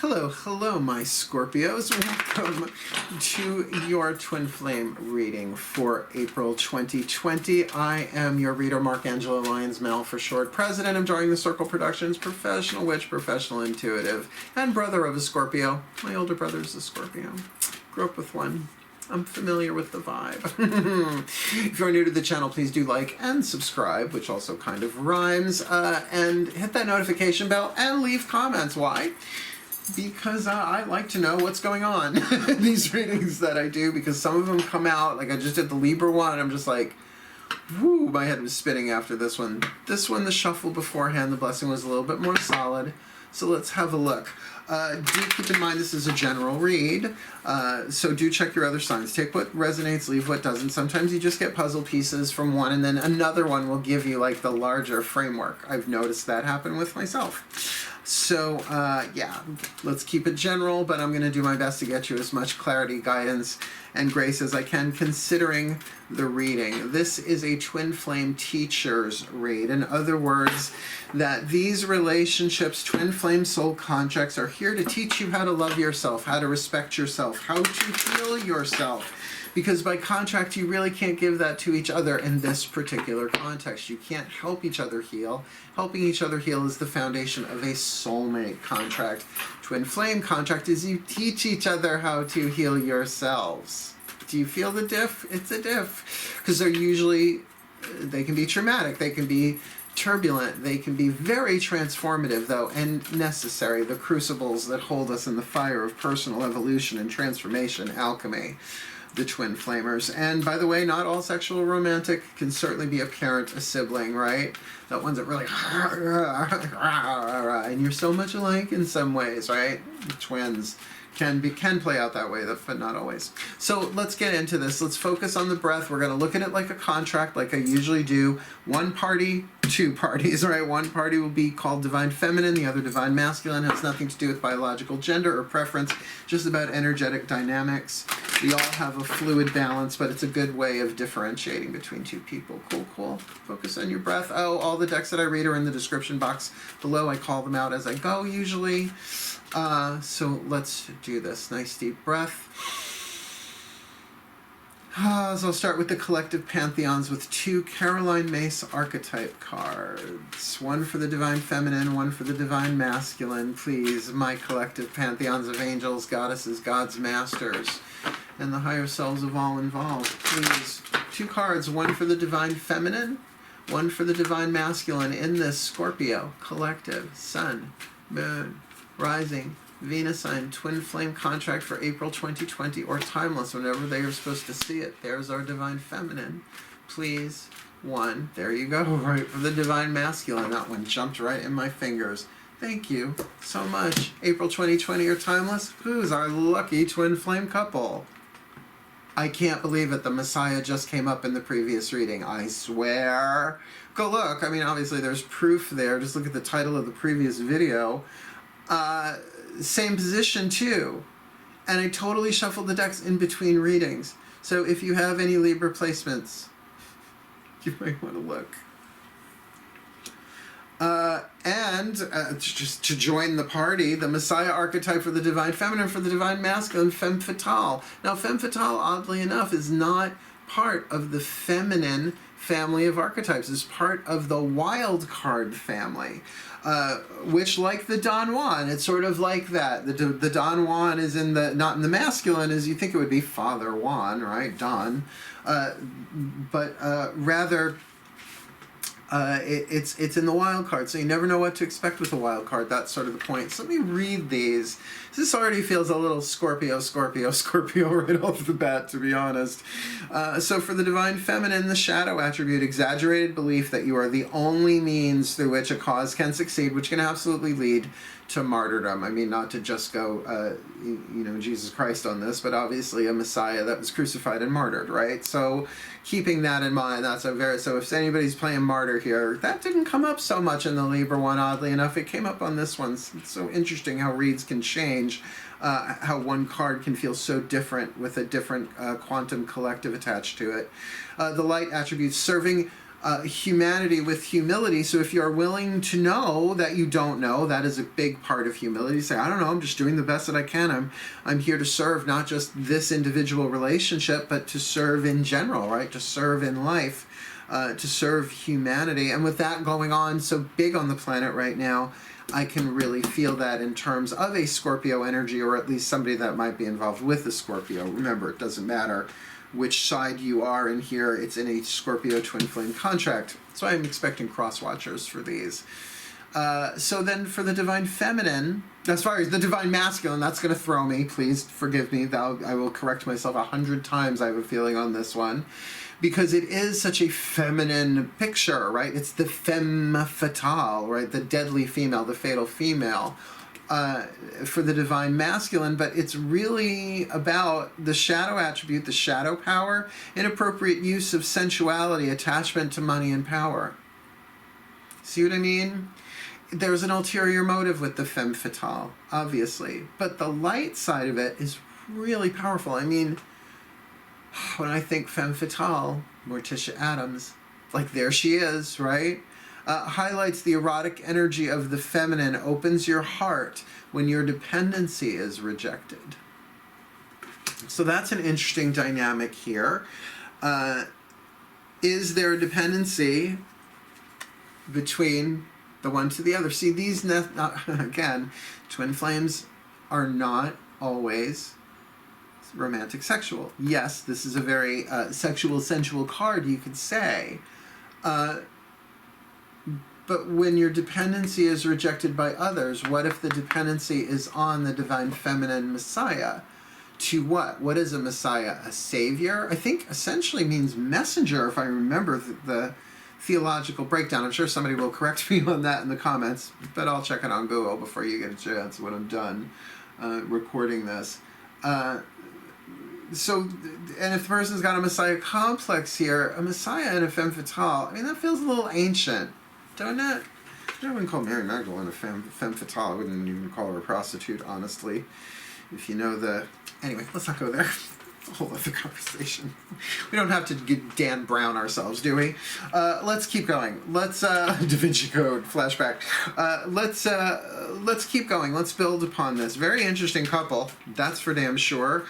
Hello, my Scorpios. Welcome to your Twin Flame reading for April 2020. I am your reader, Angelo, Lyons, Mel for short, president of Drawing the Circle Productions, professional witch, professional intuitive, and brother of a Scorpio. My older brother is a Scorpio. Grew up with one. I'm familiar with the vibe. If you're new to the channel, please do like and subscribe, which also kind of rhymes, and hit that notification bell and leave comments. Why? Because I like to know what's going on in these readings that I do, because some of them come out, like I just did the Libra one, and I'm just like, whoo, my head was spinning after this one. This one, the shuffle beforehand, the blessing was a little bit more solid. So let's have a look. Do keep in mind this is a general read, so do check your other signs. Take what resonates, leave what doesn't. Sometimes you just get puzzle pieces from one, and then another one will give you like the larger framework. I've noticed that happen with myself. So, yeah, let's keep it general, but I'm going to do my best to get you as much clarity, guidance, and grace as I can, considering the reading. This is a Twin Flame teacher's read. In other words, that these relationships, Twin Flame soul contracts, are here to teach you how to love yourself, how to respect yourself, how to heal yourself. Because by contract, you really can't give that to each other in this particular context. You can't help each other heal. Helping each other heal is the foundation of a soulmate contract. Twin flame contract is you teach each other how to heal yourselves. Do you feel the diff? It's a diff. Because they're usually, they can be traumatic, they can be turbulent, they can be very transformative though, and necessary. The crucibles that hold us in the fire of personal evolution and transformation, alchemy. The twin flamers. And by the way, not all sexual romantic can certainly be a parent, a sibling, right? That one's that really and you're so much alike in some ways, right? Twins can play out that way, but not always. So let's get into this. Let's focus on the breath. We're going to look at it like a contract, like I usually do. One party, two parties, right? One party will be called Divine Feminine, the other Divine Masculine. Has nothing to do with biological gender or preference, just about energetic dynamics. We all have a fluid balance, but it's a good way of differentiating between two people. Cool. Focus on your breath. Oh, all the decks that I read are in the description box below. I call them out as I go usually. So let's do this. Nice deep breath. So I'll start with the collective pantheons with two Caroline Mace archetype cards. One for the Divine Feminine, one for the Divine Masculine. Please, my collective pantheons of angels, goddesses, gods, masters, and the higher selves of all involved. Please, two cards, one for the Divine Feminine, one for the Divine Masculine in this Scorpio collective, Sun, Moon, Rising, Venus sign, twin flame contract for April 2020, or timeless, whenever they are supposed to see it. There's our Divine Feminine. Please, one. There you go, right for the Divine Masculine. That one jumped right in my fingers. Thank you so much. April 2020 or timeless? Who's our lucky twin flame couple? I can't believe it. The Messiah just came up in the previous reading. I swear. Go look. I mean, obviously there's proof there. Just look at the title of the previous video. Same position too, and I totally shuffled the decks in between readings, so if you have any Libra placements, you might want to look. And just to join the party, the Messiah archetype for the Divine Feminine, for the Divine Masculine, Femme Fatale. Now Femme Fatale, oddly enough, is not part of the feminine family of archetypes. Is part of the wild card family, which, like the Don Juan, it's sort of like that. The Don Juan is in the, not in the masculine as you think it would be Father Juan, right? Don, but rather it's in the wild card, so you never know what to expect with a wild card. That's sort of the point. So let me read these. This already feels a little Scorpio right off the bat, to be honest. So for the Divine Feminine, the shadow attribute, exaggerated belief that you are the only means through which a cause can succeed, which can absolutely lead to martyrdom. I mean, not to just go, Jesus Christ on this, but obviously a Messiah that was crucified and martyred, right? So keeping that in mind, that's a very, so if anybody's playing martyr here, that didn't come up so much in the Libra one, oddly enough. It came up on this one. It's so interesting how reads can change, how one card can feel so different with a different quantum collective attached to it. The light attributes, serving humanity with humility. So if you're willing to know that you don't know, that is a big part of humility. Say, I don't know, I'm just doing the best that I can. I'm here to serve not just this individual relationship, but to serve in general, right? To serve in life, to serve humanity. And with that going on so big on the planet right now, I can really feel that in terms of a Scorpio energy, or at least somebody that might be involved with the Scorpio. Remember, it doesn't matter which side you are in here. It's in a Scorpio twin flame contract. So I'm expecting cross watchers for these. So then for the divine feminine, as far as the divine masculine, that's going to throw me. Please forgive me. I will correct myself 100 times, I have a feeling, on this one. Because it is such a feminine picture, right? It's the femme fatale, right? The deadly female, the fatal female. For the divine masculine, but it's really about the shadow attribute, the shadow power, inappropriate use of sensuality, attachment to money and power. See what I mean? There's an ulterior motive with the femme fatale, obviously, but the light side of it is really powerful. I mean, when I think femme fatale, Morticia Adams, like there she is, right? Highlights the erotic energy of the feminine, opens your heart when your dependency is rejected. So that's an interesting dynamic here. Is there a dependency between the one to the other? See, these, again, twin flames are not always romantic sexual. Yes, this is a very sexual, sensual card, you could say. But when your dependency is rejected by others, what if the dependency is on the divine feminine Messiah? To what? What is a Messiah? A savior? I think essentially means messenger, if I remember the theological breakdown. I'm sure somebody will correct me on that in the comments, but I'll check it on Google before you get a chance when I'm done recording this. So, and if the person's got a Messiah complex here, a Messiah and a femme fatale, I mean, that feels a little ancient. Don't it? I wouldn't call Mary Magdalene a femme fatale. I wouldn't even call her a prostitute, honestly. If you know the... Anyway, let's not go there. It's a whole other conversation. We don't have to get Dan Brown ourselves, do we? Let's keep going. Let's... Da Vinci Code, flashback. Let's keep going. Let's build upon this. Very interesting couple. That's for damn sure.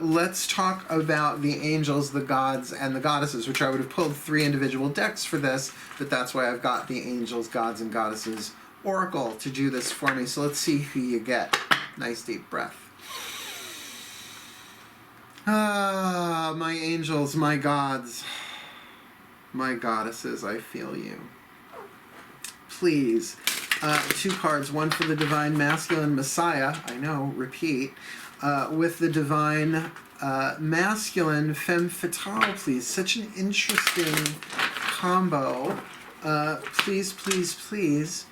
Let's talk about the angels, the gods, and the goddesses, which I would have pulled 3 individual decks for this, but that's why I've got the angels, gods, and goddesses oracle to do this for me. So let's see who you get. Nice deep breath. Ah, my angels, my gods, my goddesses, I feel you. Please, 2 cards, one for the divine masculine Messiah, I know, repeat, with the divine masculine femme fatale, please. Such an interesting combo. Please, please, please.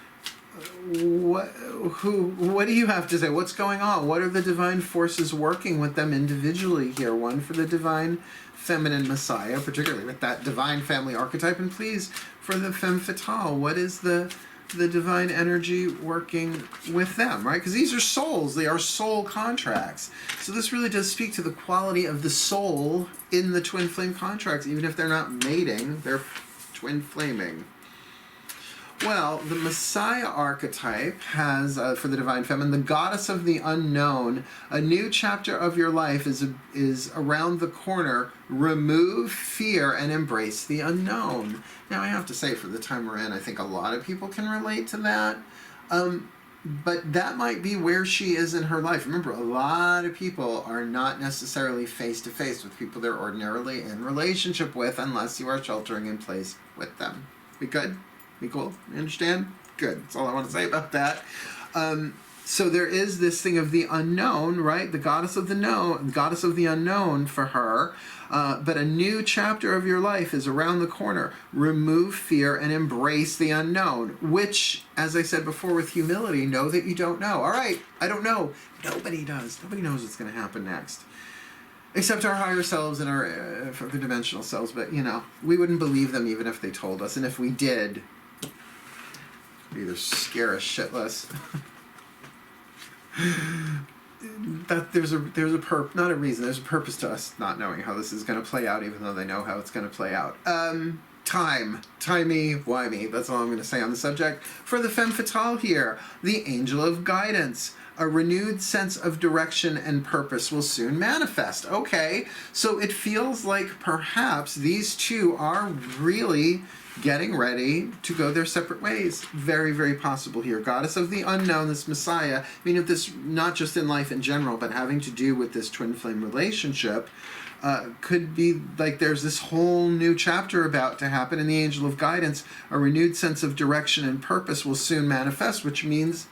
What do you have to say? What's going on? What are the divine forces working with them individually here? One for the divine feminine Messiah, particularly with that divine family archetype, and please, for the femme fatale, what is the divine energy working with them, right? Because these are souls. They are soul contracts. So this really does speak to the quality of the soul in the twin flame contracts. Even if they're not mating, they're twin flaming. Well, the Messiah archetype has, for the divine feminine, the goddess of the unknown. A new chapter of your life is around the corner. Remove fear and embrace the unknown. Now, I have to say, for the time we're in, I think a lot of people can relate to that. But that might be where she is in her life. Remember, a lot of people are not necessarily face-to-face with people they're ordinarily in relationship with unless you are sheltering in place with them. We good? We cool? You understand? Good. That's all I want to say about that. So there is this thing of the unknown, right? The goddess of the unknown for her. But a new chapter of your life is around the corner. Remove fear and embrace the unknown, which, as I said before, with humility, know that you don't know. All right, I don't know. Nobody does. Nobody knows what's going to happen next. Except our higher selves and our further dimensional selves. But, you know, we wouldn't believe them even if they told us. And if we did, we'd either scare us shitless. That there's a not a reason, there's a purpose to us not knowing how this is going to play out, even though they know how it's going to play out. timey-wimey. That's all I'm going to say on the subject. For the Femme Fatale here, the Angel of Guidance. A renewed sense of direction and purpose will soon manifest. Okay, so it feels like perhaps these two are really getting ready to go their separate ways. Very, very possible here. Goddess of the unknown, this Messiah, I mean, if this, not just in life in general, but having to do with this twin flame relationship, could be like there's this whole new chapter about to happen in the Angel of Guidance. A renewed sense of direction and purpose will soon manifest, which means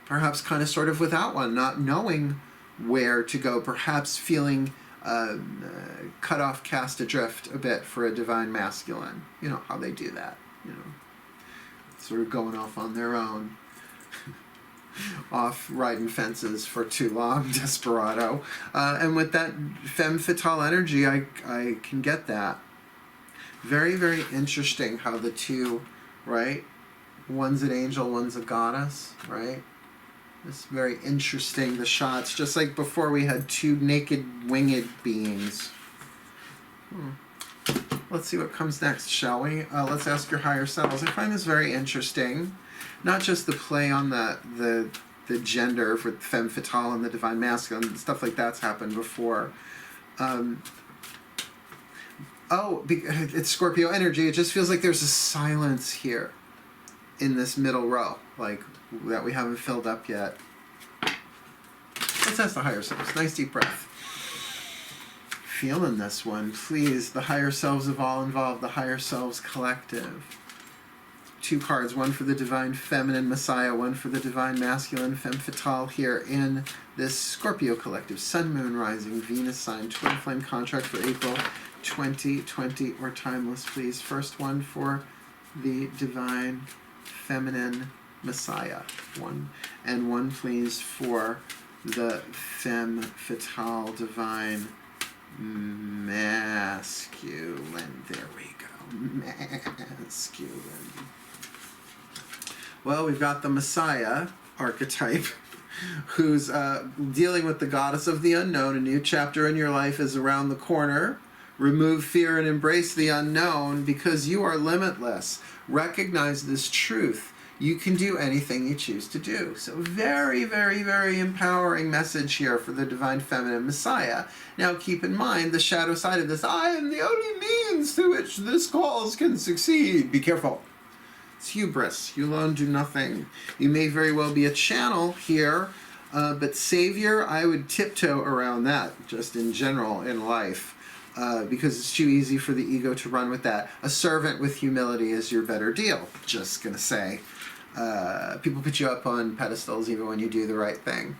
perhaps kind of sort of without one, not knowing where to go, perhaps feeling cut off, cast adrift a bit for a divine masculine. You know how they do that, you know, sort of going off on their own, off riding fences for too long, desperado. And with that femme fatale energy, I can get that. Very, very interesting how the two, right? One's an angel, one's a goddess, right? It's very interesting, the shots. Just like before we had two naked winged beings. Let's see what comes next, shall we? Let's ask your higher selves. I find this very interesting. Not just the play on the gender for femme fatale and the divine masculine, stuff like that's happened before. It's Scorpio energy. It just feels like there's a silence here in this middle row, like that we haven't filled up yet. Let's ask the higher selves. Nice deep breath. Feeling this one, please. The higher selves of all involved, the higher selves collective. Two cards, one for the divine feminine Messiah, one for the divine masculine femme fatale here in this Scorpio collective. Sun, moon, rising, Venus sign, twin flame contract for April 2020 or timeless, please. First one for the divine feminine Messiah. One. And one, please, for the femme fatale divine masculine. There we go. Masculine. Well, we've got the Messiah archetype who's dealing with the goddess of the unknown. A new chapter in your life is around the corner. Remove fear and embrace the unknown because you are limitless. Recognize this truth. You can do anything you choose to do. So very, very, very empowering message here for the divine feminine Messiah. Now keep in mind the shadow side of this. I am the only means through which this cause can succeed. Be careful. It's hubris. You alone do nothing. You may very well be a channel here, but savior, I would tiptoe around that just in general in life. Because it's too easy for the ego to run with that. A servant with humility is your better deal. Just gonna say. People put you up on pedestals even when you do the right thing.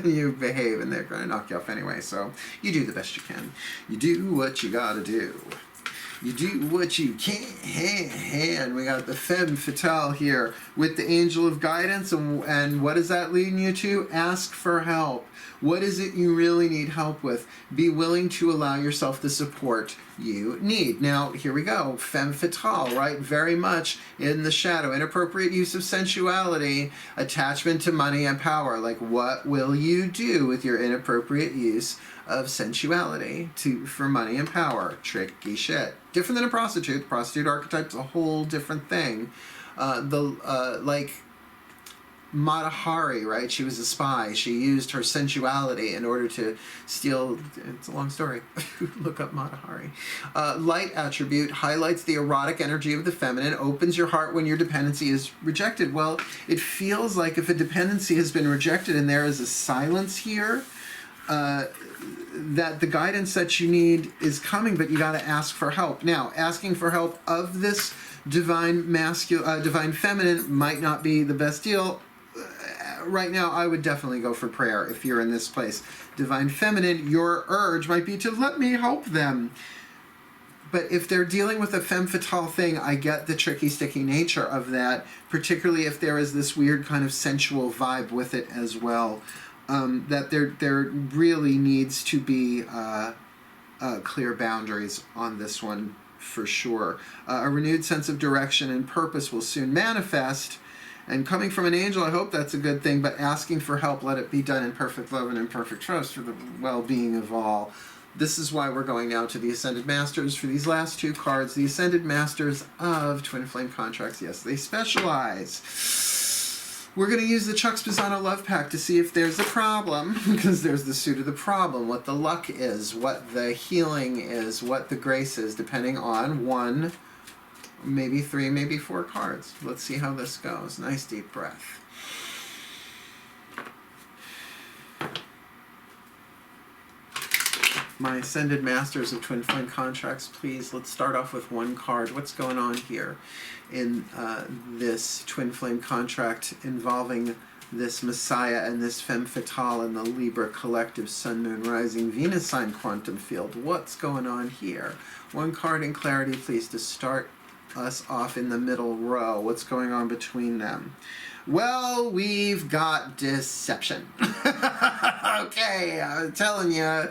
You behave and they're gonna knock you off anyway, so you do the best you can. You do what you gotta do. You do what you can. We got the femme fatale here with the angel of guidance, and what is that leading you to? Ask for help. What is it you really need help with? Be willing to allow yourself the support you need. Now, here we go. Femme fatale, right? Very much in the shadow. Inappropriate use of sensuality, attachment to money and power. Like, what will you do with your inappropriate use of sensuality for money and power? Tricky shit. Different than a prostitute. Prostitute archetype's a whole different thing. Like Mata Hari, right? She was a spy. She used her sensuality in order to steal. It's a long story. Look up Mata Hari. Light attribute highlights the erotic energy of the feminine, opens your heart when your dependency is rejected. Well, it feels like if a dependency has been rejected and there is a silence here, that the guidance that you need is coming, but you got to ask for help. Now, asking for help of this divine divine feminine might not be the best deal. Right now, I would definitely go for prayer if you're in this place. Divine feminine, your urge might be to let me help them. But if they're dealing with a femme fatale thing, I get the tricky, sticky nature of that, particularly if there is this weird kind of sensual vibe with it as well. That there really needs to be clear boundaries on this one for sure. A renewed sense of direction and purpose will soon manifest. And coming from an angel, I hope that's a good thing, but asking for help, let it be done in perfect love and in perfect trust for the well-being of all. This is why we're going now to the Ascended Masters for these last two cards. The Ascended Masters of Twin Flame Contracts. Yes, they specialize. We're going to use the Chuck Spezzano Love Pack to see if there's a problem, because there's the suit of the problem, what the luck is, what the healing is, what the grace is, depending on 1, maybe 3, maybe 4 cards. Let's see how this goes. Nice deep breath. My Ascended Masters of Twin Flame Contracts, please, let's start off with 1 card. What's going on here in this Twin Flame Contract involving this Messiah and this Femme Fatale and the Libra Collective Sun, Moon, Rising, Venus sign quantum field? What's going on here? 1 card in clarity, please, to start us off in the middle row. What's going on between them? Well, we've got deception. Okay, I'm telling you.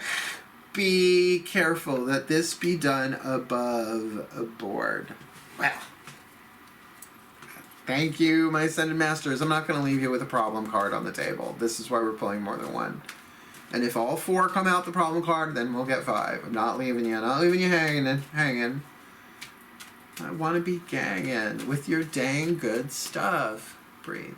Be careful that this be done above board. Well, thank you, my Ascended Masters. I'm not going to leave you with a problem card on the table. This is why we're pulling more than 1. And if all 4 come out the problem card, then we'll get 5. I'm not leaving you. Hanging. I want to be ganging with your dang good stuff. Breathe.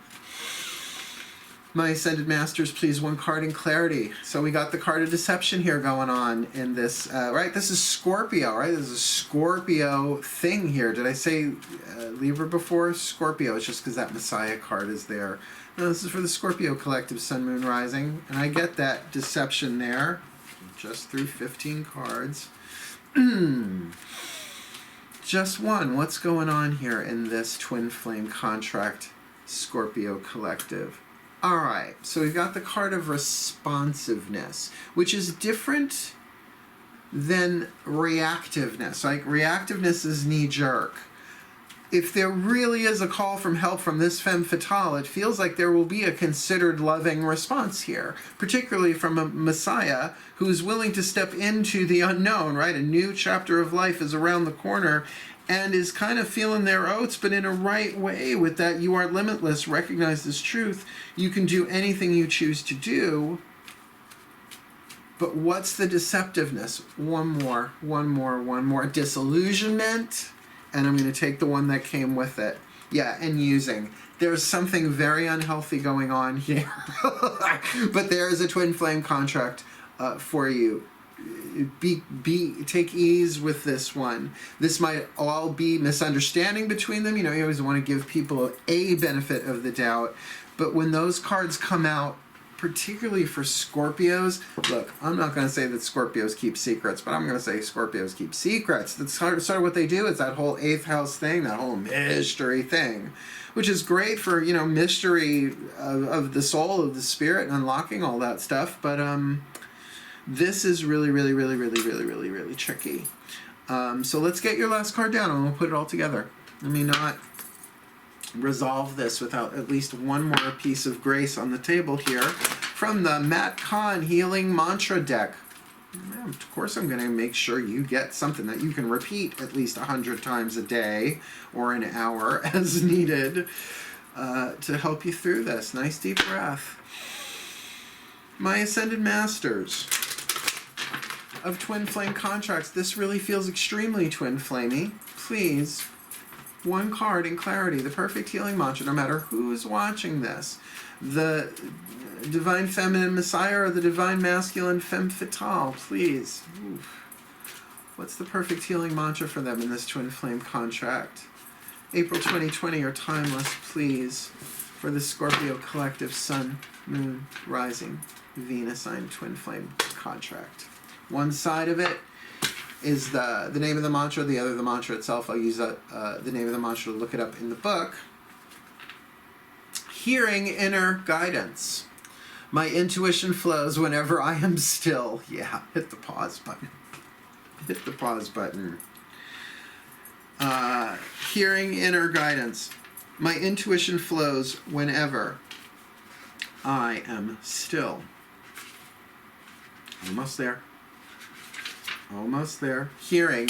My Ascended Masters, please, 1 card in clarity. So we got the card of deception here going on in this, right? This is Scorpio, right? This is a Scorpio thing here. Did I say Libra before? Scorpio. It's just because that Messiah card is there. No, this is for the Scorpio Collective Sun, Moon, Rising. And I get that deception there just through 15 cards. Just 1. What's going on here in this Twin Flame Contract Scorpio Collective? Alright, so we've got the card of responsiveness, which is different than reactiveness. Like, reactiveness is knee-jerk. If there really is a call from help from this Femme Fatale, it feels like there will be a considered loving response here, particularly from a Messiah who's willing to step into the unknown, right? A new chapter of life is around the corner, and is kind of feeling their oats, but in a right way with that you are limitless, recognize this truth, you can do anything you choose to do. But what's the deceptiveness? One more. Disillusionment, and I'm going to take the one that came with it. Yeah, and using. There's something very unhealthy going on here. But there is a Twin Flame Contract for you. Take ease with this one. This might all be misunderstanding between them. You know, you always want to give people a benefit of the doubt. But when those cards come out, particularly for Scorpios, look, I'm not going to say that Scorpios keep secrets, but I'm going to say Scorpios keep secrets. That's sort of what they do. It's that whole 8th house thing, that whole mystery thing, which is great for, you know, mystery of the soul, of the spirit, and unlocking all that stuff. But this is really tricky. So let's get your last card down and we'll put it all together. Let me not resolve this without at least 1 more piece of grace on the table here from the Matt Kahn Healing Mantra deck. Of course I'm going to make sure you get something that you can repeat at least 100 times a day or an hour as needed to help you through this. Nice deep breath. My Ascended Masters of Twin Flame Contracts. This really feels extremely twin flamey. Please, 1 card in clarity, the perfect healing mantra, no matter who's watching this. The Divine Feminine Messiah or the Divine Masculine Femme Fatale, please. Oof. What's the perfect healing mantra for them in this Twin Flame Contract? April 2020 or timeless, please, for the Scorpio Collective Sun, Moon, Rising, Venus sign Twin Flame Contract. One side of it is the name of the mantra, the other the mantra itself. I'll use the name of the mantra to look it up in the book. Hearing inner guidance. My intuition flows whenever I am still. Yeah, hit the pause button. Hit the pause button. Hearing inner guidance. My intuition flows whenever I am still. Almost there. Almost there. Hearing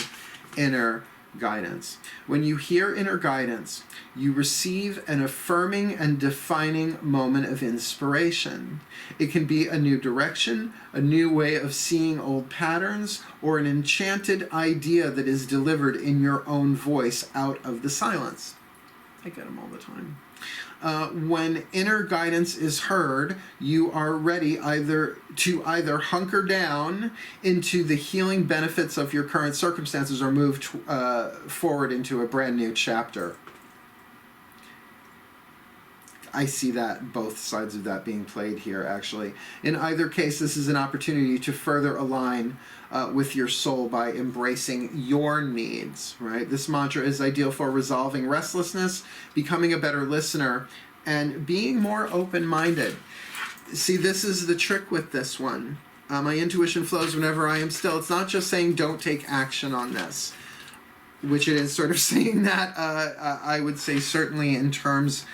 inner guidance. When you hear inner guidance, you receive an affirming and defining moment of inspiration. It can be a new direction, a new way of seeing old patterns, or an enchanted idea that is delivered in your own voice out of the silence. I get them all the time. When inner guidance is heard, you are ready either hunker down into the healing benefits of your current circumstances or move forward into a brand new chapter. I see that, both sides of that being played here, actually. In either case, this is an opportunity to further align with your soul by embracing your needs, right? This mantra is ideal for resolving restlessness, becoming a better listener, and being more open-minded. See, this is the trick with this one. My intuition flows whenever I am still. It's not just saying don't take action on this, which it is sort of saying that, I would say certainly in terms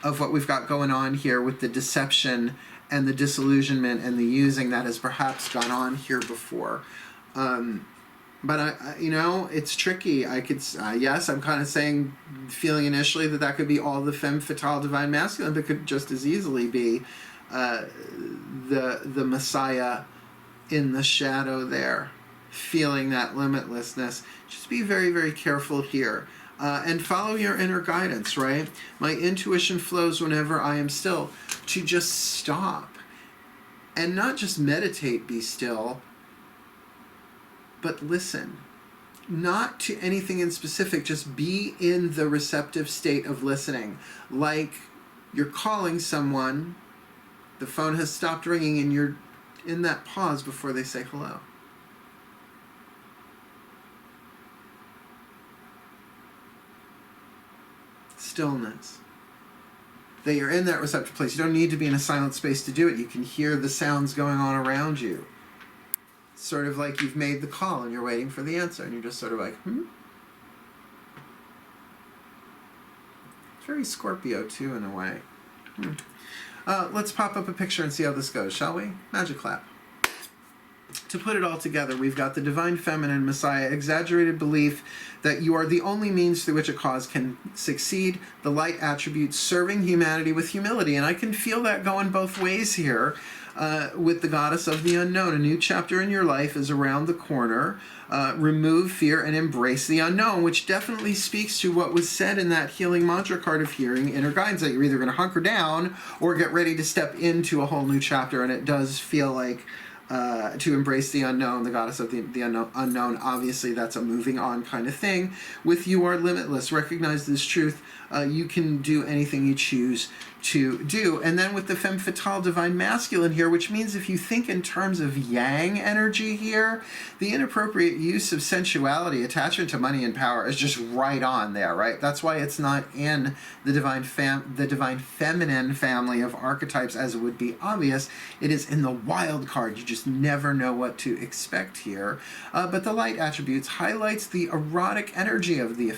of what we've got going on here with the deception and the disillusionment and the using that has perhaps gone on here before. But it's tricky. I could, yes, I'm kind of saying, feeling initially that could be all the Femme Fatale divine masculine, but could just as easily be the Messiah in the shadow there, feeling that limitlessness. Just be very, very careful here. And follow your inner guidance, right? My intuition flows whenever I am still. To just stop. And not just meditate, be still, but listen. Not to anything in specific, just be in the receptive state of listening. Like you're calling someone, the phone has stopped ringing, and you're in that pause before they say hello. Stillness. That you're in that receptive place. You don't need to be in a silent space to do it. You can hear the sounds going on around you. Sort of like you've made the call and you're waiting for the answer and you're just sort of like, It's very Scorpio too in a way. Let's pop up a picture and see how this goes, shall we? Magic clap. To put it all together, we've got the divine feminine Messiah, exaggerated belief that you are the only means through which a cause can succeed, the light attributes serving humanity with humility. And I can feel that going both ways here with the goddess of the unknown. A new chapter in your life is around the corner. Remove fear and embrace the unknown, which definitely speaks to what was said in that healing mantra card of hearing inner guidance, that you're either going to hunker down or get ready to step into a whole new chapter. And it does feel like to embrace the unknown, the goddess of the unknown. Obviously, that's a moving on kind of thing. With you are limitless. Recognize this truth. You can do anything you choose to do. And then with the Femme Fatale divine masculine here, which means if you think in terms of yang energy here, the inappropriate use of sensuality, attachment to money and power is just right on there, right? That's why it's not in the divine feminine family of archetypes as it would be obvious. It is in the wild card. You just never know what to expect here. But the light attributes highlights the erotic energy of the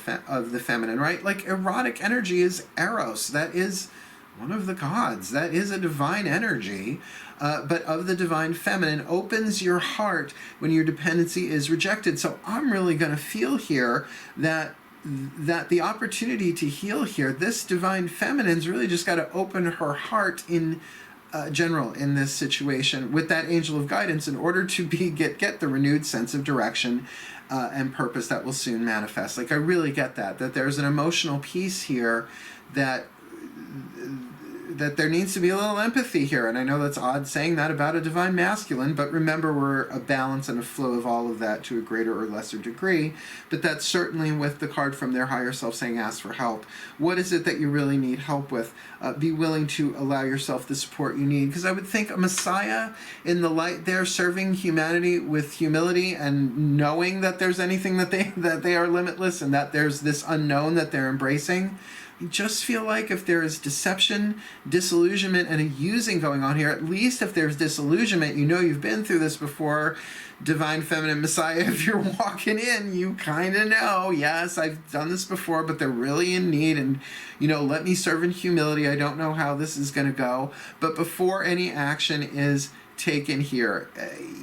feminine, right? Like erotic energy is eros. That is one of the gods. That is a divine energy, but of the divine feminine, opens your heart when your dependency is rejected. So I'm really going to feel here that the opportunity to heal here, this divine feminine's really just got to open her heart in general in this situation with that angel of guidance in order to get the renewed sense of direction and purpose that will soon manifest. Like I really get that there's an emotional piece here that there needs to be a little empathy here. And I know that's odd saying that about a divine masculine, but remember we're a balance and a flow of all of that to a greater or lesser degree. But that's certainly with the card from their higher self saying ask for help. What is it that you really need help with? Be willing to allow yourself the support you need. Because I would think a Messiah in the light there serving humanity with humility and knowing that there's anything that they are limitless and that there's this unknown that they're embracing. You just feel like if there is deception, disillusionment, and a using going on here, at least if there's disillusionment, you know you've been through this before. Divine Feminine Messiah, if you're walking in, you kind of know, yes, I've done this before, but they're really in need, and, let me serve in humility. I don't know how this is going to go. But before any action is taken here,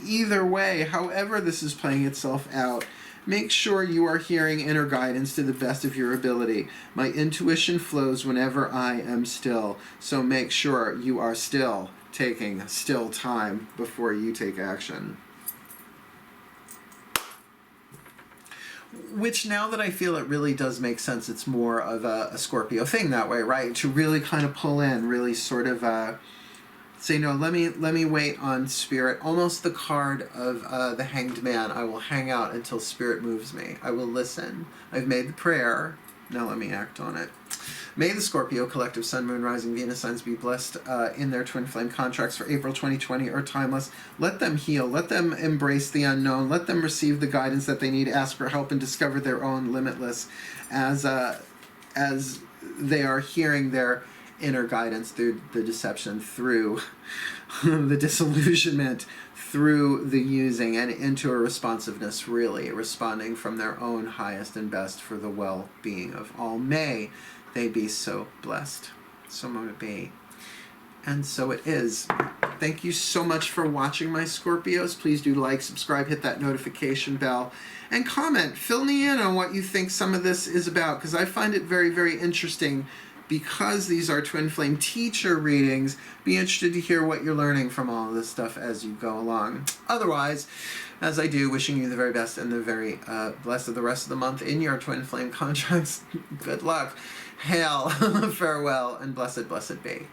either way, however this is playing itself out, Make sure you are hearing inner guidance to the best of your ability. My intuition flows whenever I am still. So make sure you are still taking still time before you take action. Which, now that I feel it really does make sense, it's more of a Scorpio thing that way, right? To really kind of pull in, really sort of say, no, let me wait on Spirit. Almost the card of the Hanged Man. I will hang out until Spirit moves me. I will listen. I've made the prayer. Now let me act on it. May the Scorpio collective Sun, Moon, Rising, Venus signs be blessed in their twin flame contracts for April 2020 are timeless. Let them heal. Let them embrace the unknown. Let them receive the guidance that they need, ask for help, and discover their own limitless as they are hearing their inner guidance through the deception, through the disillusionment, through the using, and into a responsiveness, really responding from their own highest and best for the well-being of all. May they be so blessed. So mote it be. And so it is. Thank you so much for watching, my Scorpios. Please do like, subscribe, hit that notification bell, and comment. Fill me in on what you think some of this is about, because I find it very, very interesting. Because these are twin flame teacher readings, be interested to hear what you're learning from all of this stuff as you go along. Otherwise, as I do, wishing you the very best and the very blessed of the rest of the month in your twin flame contracts. Good luck. Hail, farewell, and blessed, blessed be.